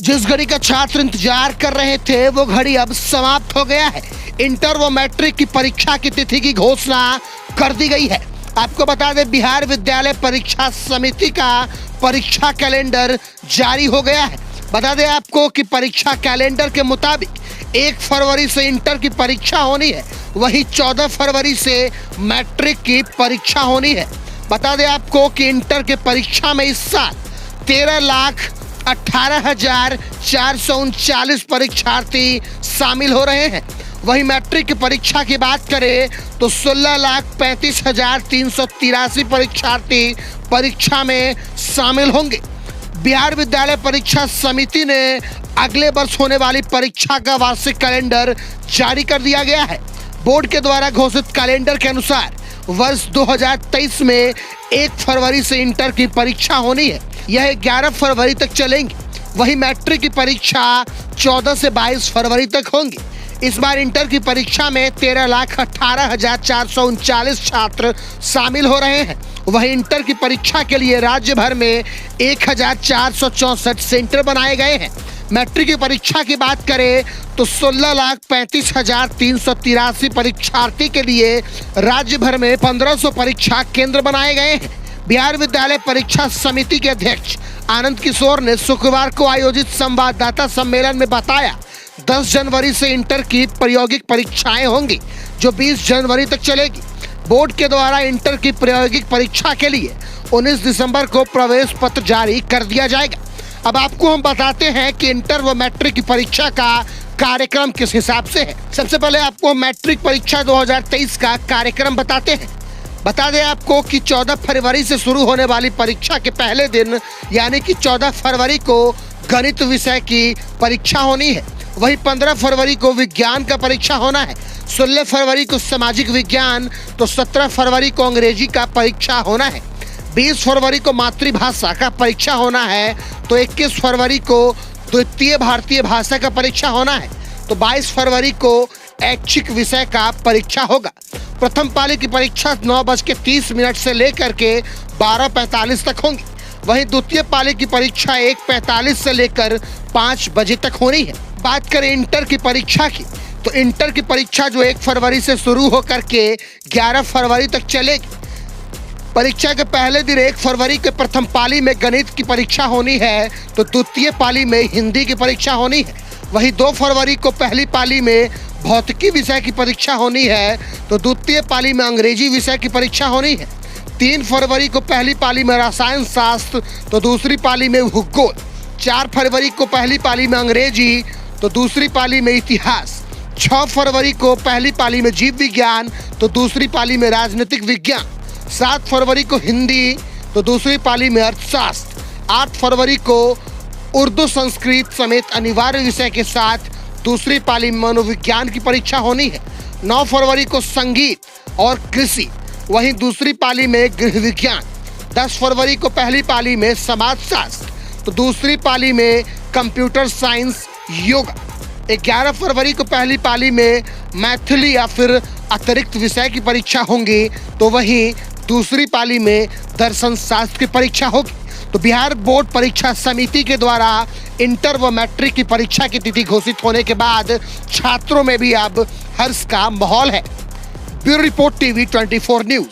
जिस घड़ी का छात्र इंतजार कर रहे थे वो घड़ी अब समाप्त हो गया है। इंटर व मैट्रिक की परीक्षा की तिथि की घोषणा कर दी गई है। आपको बता दें, बिहार विद्यालय परीक्षा समिति का परीक्षा कैलेंडर जारी हो गया है। बता दें आपको कि परीक्षा कैलेंडर के मुताबिक 1 फरवरी से इंटर की परीक्षा होनी है, वहीं 14 फरवरी से मैट्रिक की परीक्षा होनी है। बता दें आपको कि इंटर के परीक्षा में इस साल 13,18,439 परीक्षार्थी शामिल हो रहे हैं। वहीं मैट्रिक की परीक्षा की बात करें तो 16,35,383 परीक्षार्थी परीक्षा में शामिल होंगे। बिहार विद्यालय परीक्षा समिति ने अगले वर्ष होने वाली परीक्षा का वार्षिक कैलेंडर जारी कर दिया गया है। बोर्ड के द्वारा घोषित कैलेंडर के अनुसार वर्ष 2023 में 1 फरवरी से इंटर की परीक्षा होनी है। यह 11 फरवरी तक चलेंगी। वहीं मैट्रिक की परीक्षा 14 से 22 फरवरी तक होंगी। इस बार इंटर की परीक्षा में 13,18,439 छात्र शामिल हो रहे हैं। वहीं इंटर की परीक्षा के लिए राज्य भर में 1,464 सेंटर बनाए गए हैं। मैट्रिक की परीक्षा की बात करें तो 16,35,383 परीक्षार्थी के लिए राज्य भर में 1500 परीक्षा केंद्र बनाए गए हैं। बिहार विद्यालय परीक्षा समिति के अध्यक्ष आनंद किशोर ने शुक्रवार को आयोजित संवाददाता सम्मेलन में बताया, 10 जनवरी से इंटर की प्रायोगिक परीक्षाएं होंगी जो 20 जनवरी तक चलेगी। बोर्ड के द्वारा इंटर की प्रायोगिक परीक्षा के लिए 19 दिसंबर को प्रवेश पत्र जारी कर दिया जाएगा। अब आपको हम बताते हैं कि इंटर व मैट्रिक की परीक्षा का कार्यक्रम किस हिसाब से है। सबसे पहले आपको मैट्रिक परीक्षा 2023 का कार्यक्रम बताते हैं। बता दें आपको कि 14 फरवरी से शुरू होने वाली परीक्षा के पहले दिन यानी कि 14 फरवरी को गणित विषय की परीक्षा होनी है। वहीं 15 फरवरी को विज्ञान का परीक्षा होना है। 16 फरवरी को सामाजिक विज्ञान, तो 17 फरवरी को अंग्रेजी का परीक्षा होना है। 20 फरवरी को मातृभाषा का परीक्षा होना है, तो 21 फरवरी को द्वितीय भारतीय भाषा का परीक्षा होना है, तो 22 फरवरी को ऐच्छिक विषय का परीक्षा होगा। प्रथम पाली की परीक्षा 9:30 से लेकर के 12:45 तक होंगी। वहीं द्वितीय पाली की परीक्षा 1:45 से लेकर 5 बजे तक होनी है। बात करें इंटर की परीक्षा की, तो इंटर की परीक्षा जो 1 फरवरी से शुरू होकर के 11 फरवरी तक चलेगी। परीक्षा के पहले दिन 1 फरवरी के प्रथम पाली में गणित की परीक्षा होनी है, तो द्वितीय पाली में हिंदी की परीक्षा होनी है। वहीं 2 फरवरी को पहली पाली में भौतिकी विषय की परीक्षा होनी है, तो द्वितीय पाली में अंग्रेजी विषय की परीक्षा होनी है। 3 फरवरी को पहली पाली में रसायन शास्त्र, तो दूसरी पाली में भूगोल। 4 फरवरी को पहली पाली में अंग्रेजी, तो दूसरी पाली में इतिहास। 6 फरवरी को पहली पाली में जीव विज्ञान, तो दूसरी पाली में राजनीतिक विज्ञान। 7 फरवरी को हिंदी, तो दूसरी पाली में अर्थशास्त्र। 8 फरवरी को उर्दू संस्कृत समेत अनिवार्य विषय के साथ दूसरी पाली में मनोविज्ञान की परीक्षा होनी है। 9 फरवरी को संगीत और कृषि, वहीं दूसरी पाली में गृह विज्ञान। 10 फरवरी को पहली पाली में समाजशास्त्र, तो दूसरी पाली में कंप्यूटर साइंस योगा। 11 फरवरी को पहली पाली में मैथिली या फिर अतिरिक्त विषय की परीक्षा होंगी, तो वहीं दूसरी पाली में दर्शन शास्त्र की परीक्षा होगी। तो बिहार बोर्ड परीक्षा समिति के द्वारा इंटर व मैट्रिक की परीक्षा की तिथि घोषित होने के बाद छात्रों में भी अब हर्ष का माहौल है। Bureau report TV 24 news.